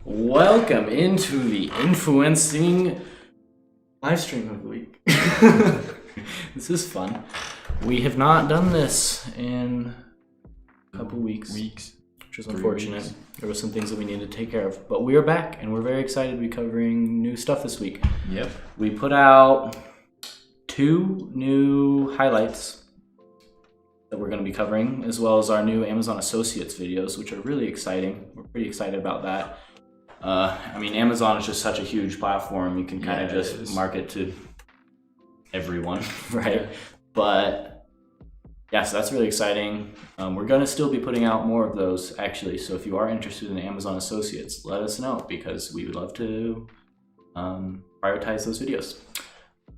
Welcome into the influencing live stream of the week. This is fun. We have not done this in a couple weeks, which is unfortunate. Weeks. There were some things that we needed to take care of, but we are back and we're very excited to be covering new stuff this week. Yep. We put out 2 new highlights that we're going to be covering, as well as our new Amazon Associates videos, which are really exciting. We're pretty excited about that. Amazon is just such a huge platform. You can kind of just market to everyone, right? Yeah. But yeah, so that's really exciting. We're going to still be putting out more of those, actually. So if you are interested in Amazon Associates, let us know, because we would love to prioritize those videos.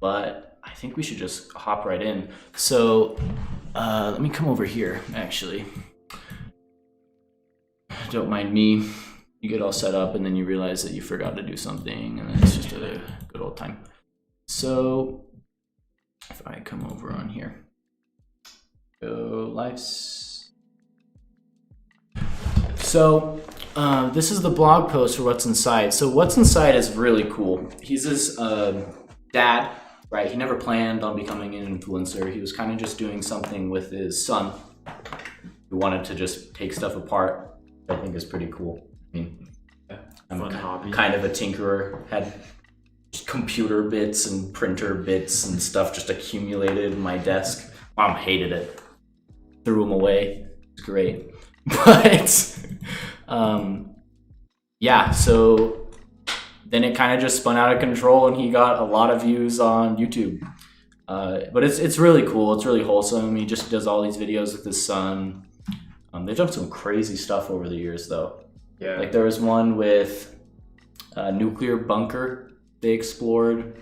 But I think we should just hop right in. So let me come over here, actually. Don't mind me. You get all set up and then you realize that you forgot to do something, and then it's just a good old time. So if I come over on here, go lives. So this is the blog post for What's Inside. So What's Inside is really cool. He's this dad, right? He never planned on becoming an influencer. He was kind of just doing something with his son who wanted to just take stuff apart. I think is pretty cool. I mean, I'm kind of a tinkerer, had computer bits and printer bits and stuff just accumulated in my desk. Mom hated it, threw them away. It's great. But yeah, so then it kind of just spun out of control and he got a lot of views on YouTube. But it's really cool. It's really wholesome. He just does all these videos with his son. They've done some crazy stuff over the years, though. Yeah. Like there was one with a nuclear bunker they explored.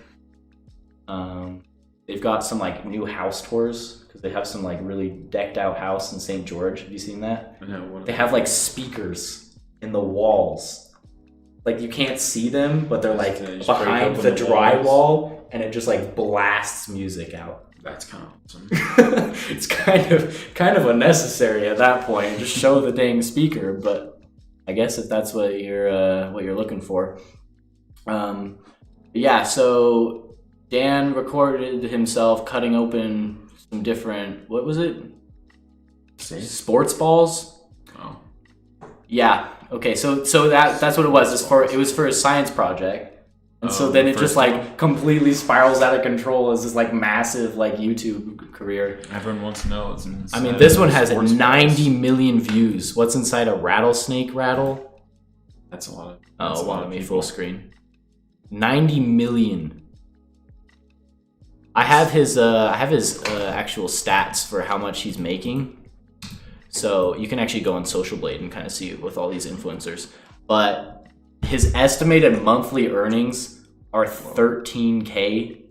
They've got some like new house tours because they have some like really decked out house in St. George. Have you seen that? No. They have like speakers in the walls. Like you can't see them, but they're like behind the drywall, and it just like blasts music out. That's kind of awesome. It's kind of unnecessary at that point. Just show the dang speaker, but I guess if that's what you're looking for. Yeah, so Dan recorded himself cutting open some different, what was it? Sports balls? Oh. Yeah. Okay, so that's what it was. It was for a science project. And so then it just like completely spirals out of control as this like massive like YouTube career. Everyone wants to know what's inside. I mean, this one has 90 million views. What's inside a rattlesnake rattle? That's a lot. Let me full screen. 90 million. I have his actual stats for how much he's making. So you can actually go on Social Blade and kind of see it with all these influencers. But his estimated monthly earnings are $13K,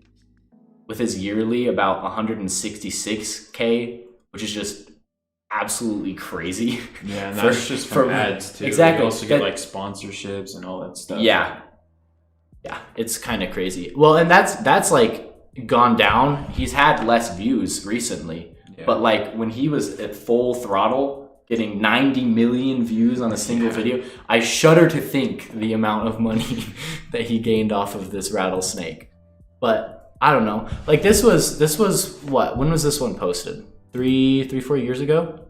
with his yearly about $166K, which is just absolutely crazy. Yeah, and that's just from ads too. Exactly. You also get like sponsorships and all that stuff. Yeah, it's kind of crazy. Well, and that's like gone down. He's had less views recently, but like when he was at full throttle, getting 90 million views on a single video, I shudder to think the amount of money that he gained off of this rattlesnake. But I don't know. Like this was what? When was this one posted? 4 years ago?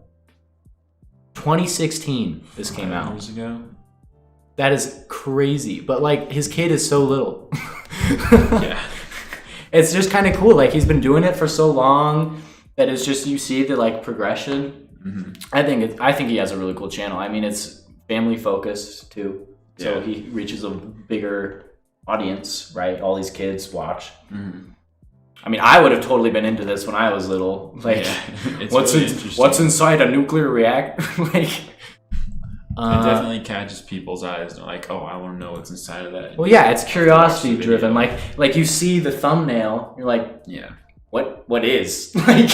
2016 this came out. Years ago? That is crazy. But like his kid is so little. Yeah. It's just kind of cool. Like he's been doing it for so long that it's just, you see the like progression. Mm-hmm. I think he has a really cool channel. I mean, it's family focused too, so he reaches a bigger audience, right? All these kids watch. Mm-hmm. I mean, I would have totally been into this when I was little. Like, what's inside a nuclear reactor? Like, it definitely catches people's eyes. They're like, oh, I want to know what's inside of that. Well, yeah, it's curiosity driven. Like you see the thumbnail, you're like, yeah. What is? Like,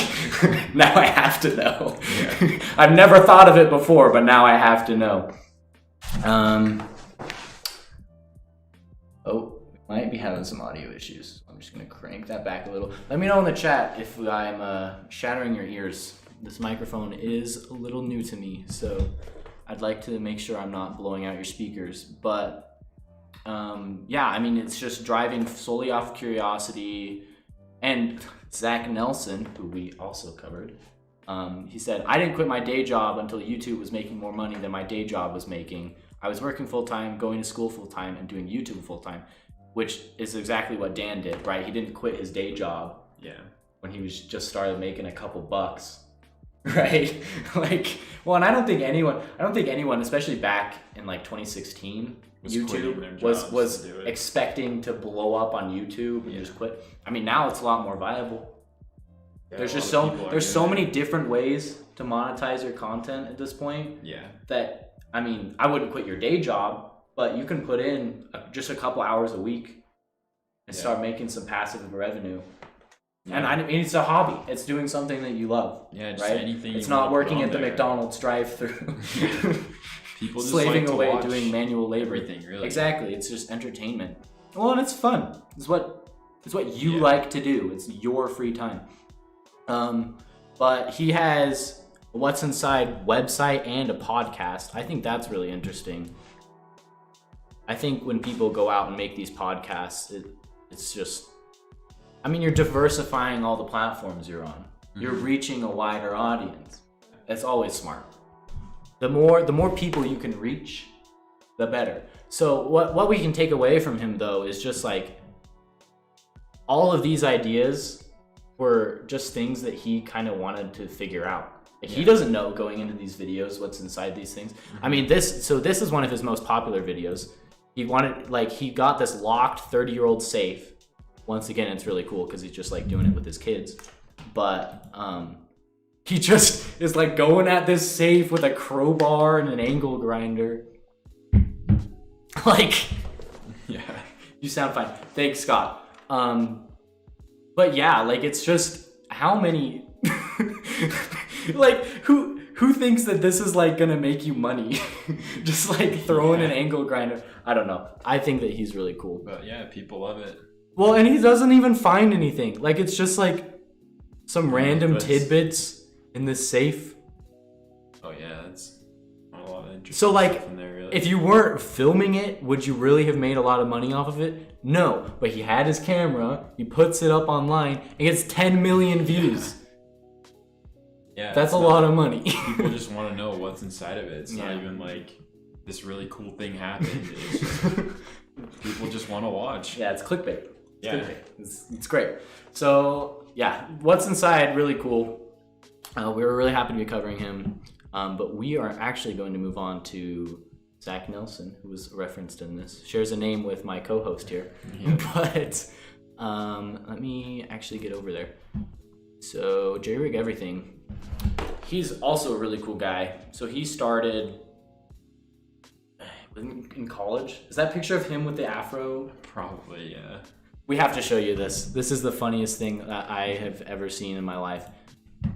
now I have to know. Yeah. I've never thought of it before, but now I have to know. We might be having some audio issues. I'm just going to crank that back a little. Let me know in the chat if I'm shattering your ears. This microphone is a little new to me, so I'd like to make sure I'm not blowing out your speakers, but yeah, I mean, it's just driving solely off of curiosity. And Zach Nelson, who we also covered, he said, I didn't quit my day job until YouTube was making more money than my day job was making. I was working full-time, going to school full-time, and doing YouTube full-time, which is exactly what Dan did, right? He didn't quit his day job when he was just started making a couple bucks, right? Like, well, and I don't think anyone, especially back in like 2016, YouTube was expecting to blow up on YouTube and just quit. I mean, now it's a lot more viable. Yeah, there's so many different ways to monetize your content at this point. Yeah. That, I mean, I wouldn't quit your day job, but you can put in just a couple hours a week and start making some passive revenue. Yeah. And I mean, it's a hobby. It's doing something that you love. Yeah, just right? Anything. It's not working at the McDonald's drive-thru. People just slaving like away doing manual labor. Everything, really. Exactly. It's just entertainment. Well, and it's fun. It's what you like to do. It's your free time. But he has a What's Inside website and a podcast. I think that's really interesting. I think when people go out and make these podcasts, it's just, I mean, you're diversifying all the platforms you're on. Mm-hmm. You're reaching a wider audience. That's always smart. The more people you can reach, the better. So what we can take away from him, though, is just like all of these ideas were just things that he kind of wanted to figure out. Like, he doesn't know going into these videos what's inside these things. Mm-hmm. I mean, this is one of his most popular videos. He got this locked 30-year-old safe. Once again, it's really cool because he's just like doing it with his kids. But he just is like going at this safe with a crowbar and an angle grinder. Like, yeah, you sound fine. Thanks, Scott. But yeah, like, it's just how many, like, who thinks that this is like gonna make you money? Just like throwing an angle grinder. I don't know. I think that he's really cool. But yeah, people love it. Well, and he doesn't even find anything. Like, it's just like some random tidbits in this safe. Oh yeah, that's a lot of interesting so like, stuff in there, really. If you weren't filming it, would you really have made a lot of money off of it? No, but he had his camera, he puts it up online, and gets 10 million views. Yeah, that's a lot of money. People just want to know what's inside of it. It's not even like this really cool thing happened. It's just, people just want to watch. Yeah, it's clickbait. It's great. So yeah, what's inside, really cool. We were really happy to be covering him, but we are actually going to move on to Zach Nelson, who was referenced in this. Shares a name with my co-host here. But let me actually get over there. So J-Rig Everything. He's also a really cool guy. So he started in college. Is that picture of him with the afro? Probably, yeah. We have to show you this. This is the funniest thing that I have ever seen in my life.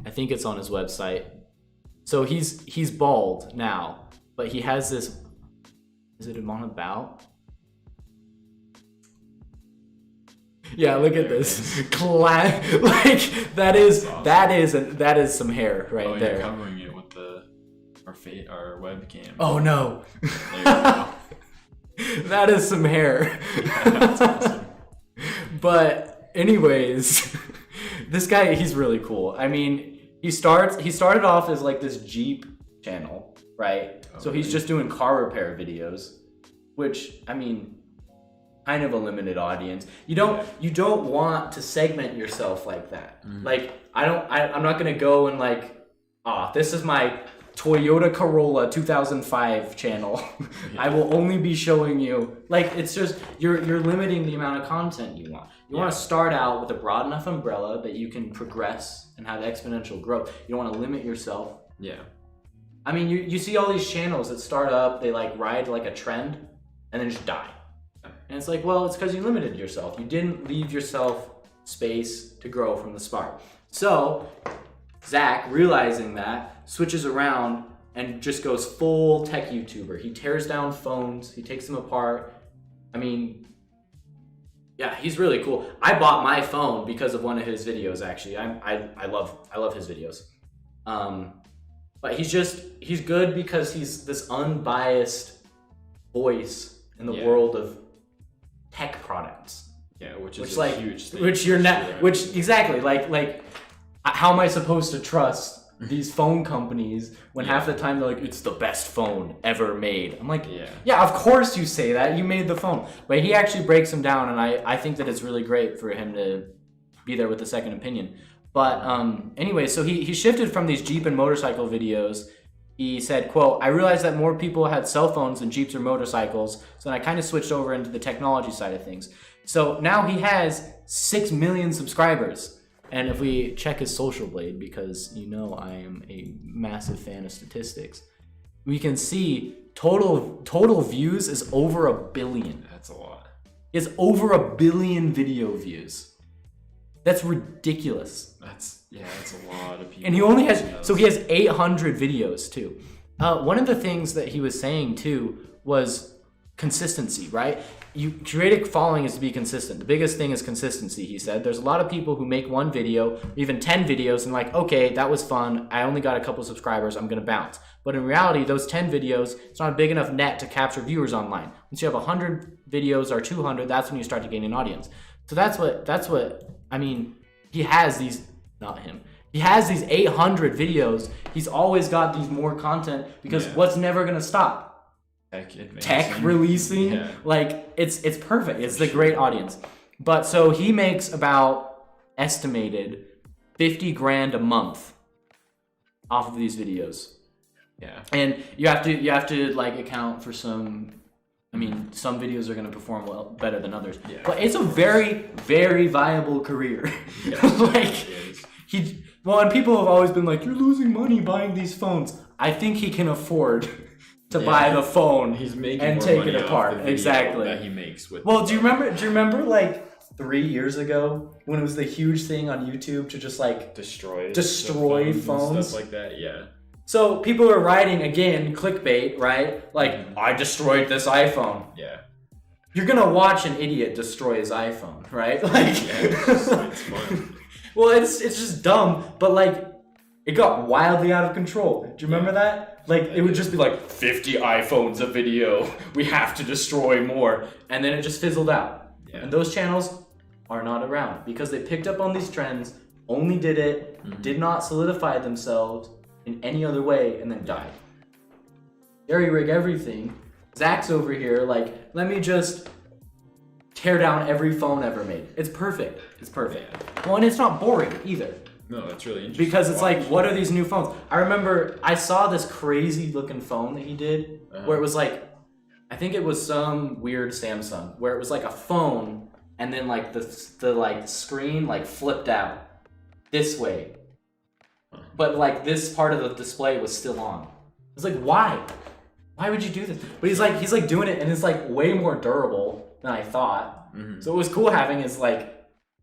I think it's on his website. So he's bald now, but he has this. Is it on about? Yeah, look at this. Like that is some hair right there. You're covering it with our webcam. Oh no. There you go. That is some hair. That's awesome. But anyways, this guy, he's really cool. I mean, he started off as like this Jeep channel, right? Oh, so he's just doing car repair videos, which, I mean, kind of a limited audience. You don't want to segment yourself like that. Mm-hmm. Like, I'm not gonna go and like, this is my Toyota Corolla 2005 channel. I will only be showing you, like, it's just, you're limiting the amount of content you want. You want to start out with a broad enough umbrella that you can progress and have exponential growth. You don't want to limit yourself. Yeah. I mean, you see all these channels that start up, they like ride like a trend and then just die. And it's like, well, it's because you limited yourself. You didn't leave yourself space to grow from the start. So Zach, realizing that, switches around and just goes full tech YouTuber. He tears down phones, he takes them apart. I mean, yeah, he's really cool. I bought my phone because of one of his videos, actually. I love his videos. But he's good because he's this unbiased voice in the world of tech products. Yeah, which is a huge thing. Which you're not, which exactly, like, how am I supposed to trust these phone companies when half the time they're like, it's the best phone ever made? I'm like, yeah, of course you say that. You made the phone. But he actually breaks them down, and I think that it's really great for him to be there with a second opinion. But anyway, so he shifted from these Jeep and motorcycle videos. He said, quote, I realized that more people had cell phones than Jeeps or motorcycles, so then I kind of switched over into the technology side of things. So now he has 6 million subscribers. And if we check his social blade, because you know I am a massive fan of statistics, we can see total views is over 1 billion. That's a lot. He has over 1 billion video views. That's ridiculous. That's a lot of people. And he only has, so he has 800 videos too. One of the things that he was saying too was consistency, right? You create a following is to be consistent. The biggest thing is consistency, he said. There's a lot of people who make one video, even 10 videos, and like, okay, that was fun. I only got a couple subscribers. I'm going to bounce. But in reality, those 10 videos, it's not a big enough net to capture viewers online. Once you have 100 videos or 200, that's when you start to gain an audience. So that's what, I mean, he has these, not him. He has these 800 videos. He's always got these more content because what's never going to stop? Tech releasing. Like, it's perfect. It's the great audience. But so he makes about estimated 50 grand a month off of these videos. Yeah. And you have to like account for some, I mean, some videos are going to perform better than others. Yeah. But it's a very, very viable career. Yeah, like, and people have always been like, you're losing money buying these phones. I think he can afford to buy the phone and take it apart. Exactly. That he makes with. Well, do you remember like 3 years ago when it was the huge thing on YouTube to just like destroy phones and stuff like that? Yeah. So people are writing, again, clickbait, right? Like, I destroyed this iPhone. Yeah. You're gonna watch an idiot destroy his iPhone, right? Like, it's fun. Well, it's just dumb, but like, it got wildly out of control. Do you remember that? Like, it would just be like, 50 iPhones a video. We have to destroy more. And then it just fizzled out. Yeah. And those channels are not around because they picked up on these trends, only did it, did not solidify themselves in any other way, and then died. Jerry rig everything. Zach's over here like, let me just tear down every phone ever made. It's perfect. It's perfect. Yeah. Well, and it's not boring either. No, that's really interesting. Because it's like, what are these new phones? I remember I saw this crazy looking phone that he did where it was like, I think it was some weird Samsung where it was like a phone and then like the like screen like flipped out this way. But like this part of the display was still on. It's like, why? Why would you do this? But he's like doing it and it's like way more durable than I thought. So it was cool having his like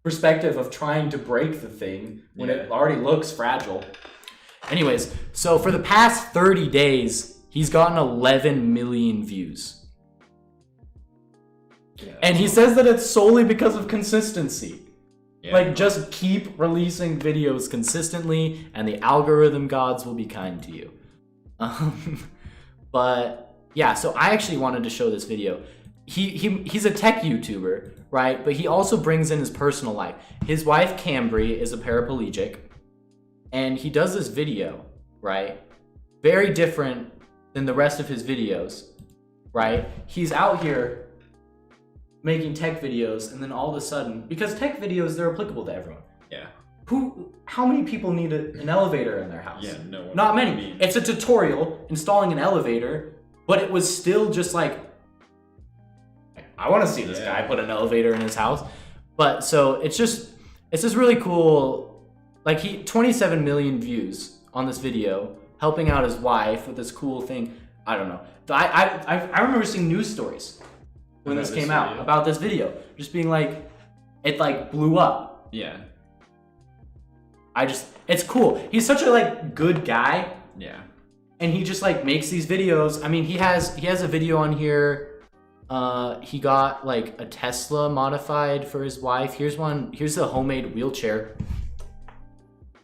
perspective of trying to break the thing when it already looks fragile. Anyways, so for the past 30 days, he's gotten 11 million views. Yeah, and he says that it's solely because of consistency. Yeah. Like, just keep releasing videos consistently and the algorithm gods will be kind to you. But yeah, so I actually wanted to show this video. He's a tech YouTuber, right? But he also brings in his personal life. His wife, Cambry, is a paraplegic. And he does this video, right? Very different than the rest of his videos, right? He's out here making tech videos, and then all of a sudden, because tech videos, they're applicable to everyone. Yeah. How many people need an elevator in their house? Yeah, no one. Not many. It's a tutorial installing an elevator, but it was still just like, I want to see this guy put an elevator in his house. But so it's just really cool. Like 27 million views on this video, helping out his wife with this cool thing. I don't know. I remember seeing news stories when this came out about this video, just being like, it like blew up. Yeah. It's cool. He's such a like good guy. Yeah. And he just like makes these videos. I mean, he has a video on here. He got like a Tesla modified for his wife. Here's a homemade wheelchair.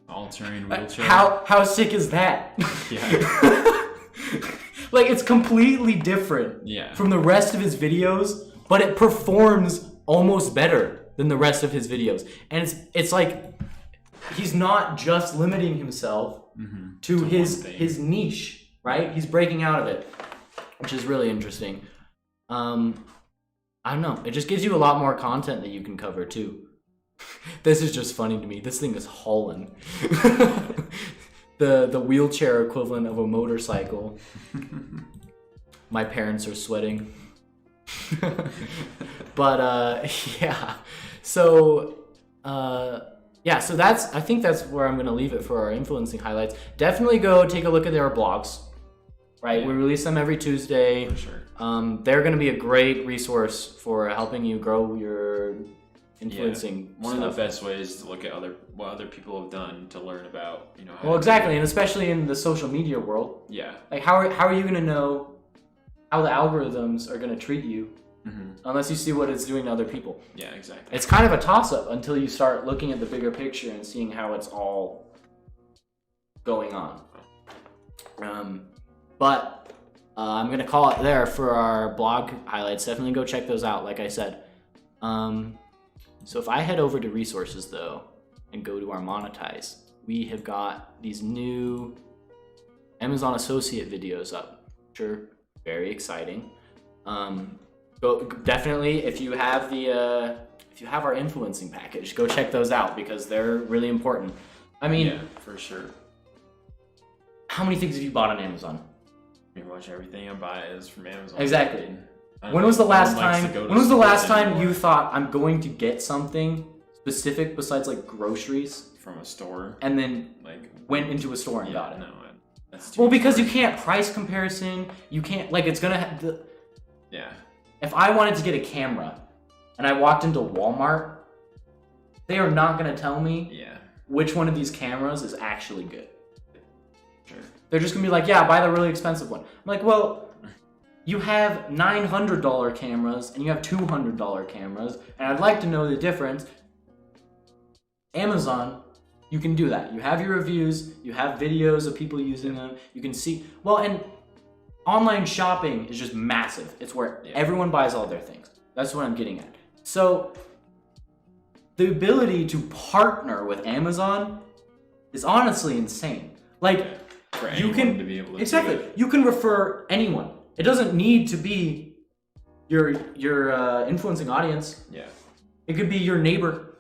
All-terrain wheelchair. How sick is that? Yeah. Like, it's completely different from the rest of his videos, but it performs almost better than the rest of his videos. And it's like he's not just limiting himself to his niche, right? He's breaking out of it, which is really interesting. I don't know. It just gives you a lot more content that you can cover too. This is just funny to me. This thing is hauling. The wheelchair equivalent of a motorcycle. My parents are sweating. But yeah. So so I think that's where I'm gonna leave it for our influencing highlights. Definitely go take a look at their blogs. Right? Yeah. We release them every Tuesday. For sure. They're gonna be a great resource for helping you grow your influencing. One of the best ways to look at what other people have done to learn about, how well, exactly, and especially in the social media world. Yeah. Like, how are you gonna know how the algorithms are gonna treat you unless you see what it's doing to other people? Yeah, exactly. It's kind of a toss-up until you start looking at the bigger picture and seeing how it's all going on. But I'm gonna call it there for our blog highlights. Definitely go check those out, like I said. So if I head over to resources though and go to our monetize, we have got these new Amazon associate videos up, which are very exciting. Definitely if you have our influencing package, go check those out because they're really important. I mean, yeah, for sure. How many things have you bought on Amazon? Pretty much everything I buy is from Amazon. Exactly. When was the last time you thought I'm going to get something specific besides like groceries from a store and then went into a store and got it? No, that's too because you can't price comparison. You can't it's gonna have the. Yeah. If I wanted to get a camera and I walked into Walmart, they are not gonna tell me which one of these cameras is actually good. Sure. They're just gonna be like, yeah, buy the really expensive one. I'm like, well. You have $900 cameras and you have $200 cameras, and I'd like to know the difference. Amazon, you can do that. You have your reviews, you have videos of people using them, you can see. Well, and online shopping is just massive. It's where everyone buys all their things. That's what I'm getting at. So the ability to partner with Amazon is honestly insane. For anyone to be able to exactly. do it. You can refer anyone. It doesn't need to be your influencing audience. Yeah. It could be your neighbor.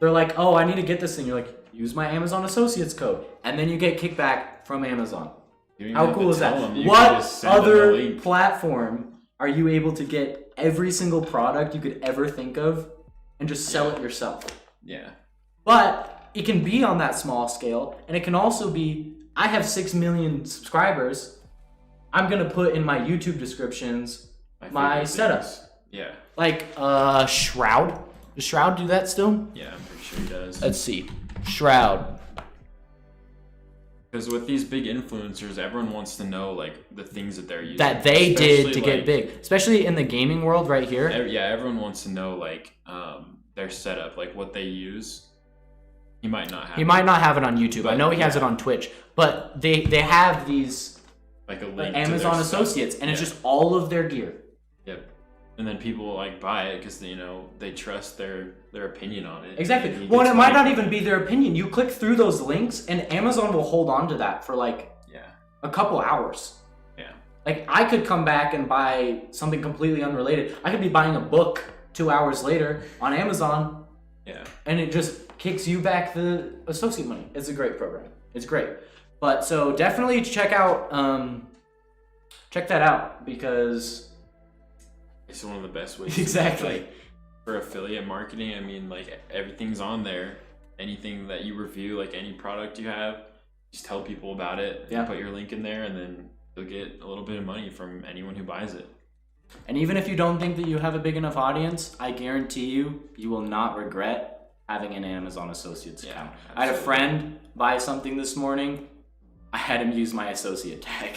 They're like, oh, I need to get this thing. You're like, use my Amazon Associates code. And then you get kickback from Amazon. How cool is that? What other platform are you able to get every single product you could ever think of and just sell it yourself? Yeah. But it can be on that small scale. And it can also be, I have 6 million subscribers. I'm gonna put in my YouTube descriptions my setups. Yeah. Like Shroud. Does Shroud do that still? Yeah, I'm pretty sure he does. Let's see. Shroud. Because with these big influencers, everyone wants to know the things that they're using. That they did to get big. Especially in the gaming world right here. Everyone wants to know their setup, what they use. He might not have it on YouTube. I know he has it on Twitch. But they have these a link Amazon Associates, and it's just all of their gear. Yep. And then people buy it because they trust their opinion on it. Exactly. Well, and it might not even be their opinion. You click through those links, and Amazon will hold on to that for a couple hours. Yeah. I could come back and buy something completely unrelated. I could be buying a book 2 hours later on Amazon. Yeah. And it just kicks you back the associate money. It's a great program. It's great. But so definitely check that out because it's one of the best ways. Exactly. For affiliate marketing, I mean, everything's on there. Anything that you review, any product you have, just tell people about it. Yeah. Put your link in there, and then you'll get a little bit of money from anyone who buys it. And even if you don't think that you have a big enough audience, I guarantee you will not regret having an Amazon Associates account. Absolutely. I had a friend buy something this morning. I had him use my associate tag.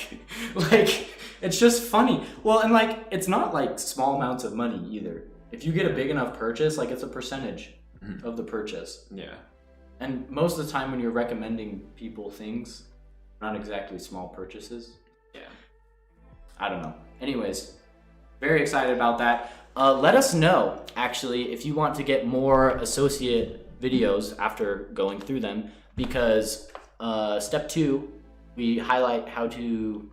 It's just funny. Well, and it's not small amounts of money either. If you get a big enough purchase, it's a percentage of the purchase. Yeah. And most of the time when you're recommending people things, not exactly small purchases. Yeah. I don't know. Anyways, very excited about that. Let us know, actually, if you want to get more associate videos after going through them, because step 2, we highlight how to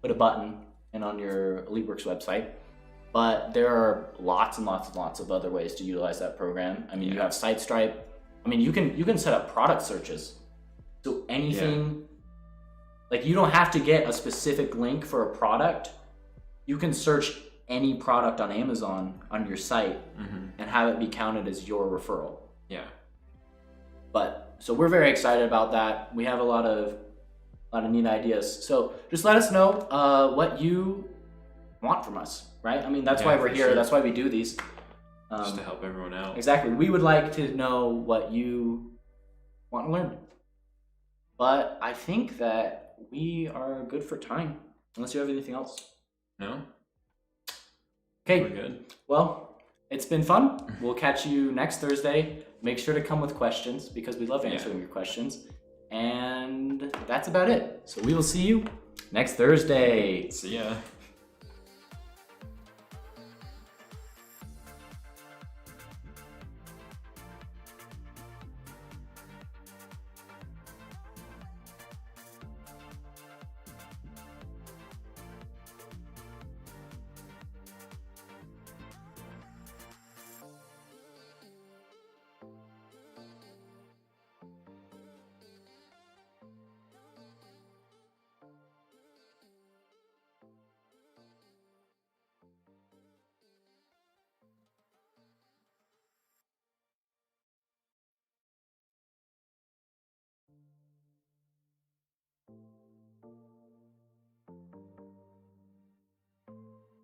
put a button in on your EliteWorks website. But there are lots and lots and lots of other ways to utilize that program. I mean, you have SiteStripe. I mean, you can set up product searches. So anything, like you don't have to get a specific link for a product. You can search any product on Amazon on your site and have it be counted as your referral. Yeah. But so we're very excited about that. We have a lot of neat ideas. So just let us know what you want from us, right? I mean, that's why we're here. Sure. That's why we do these. Just to help everyone out. Exactly. We would like to know what you want to learn. But I think that we are good for time, unless you have anything else. No? Okay. We're good. Well, it's been fun. We'll catch you next Thursday. Make sure to come with questions because we love answering your questions. And that's about it. So we will see you next Thursday. See ya.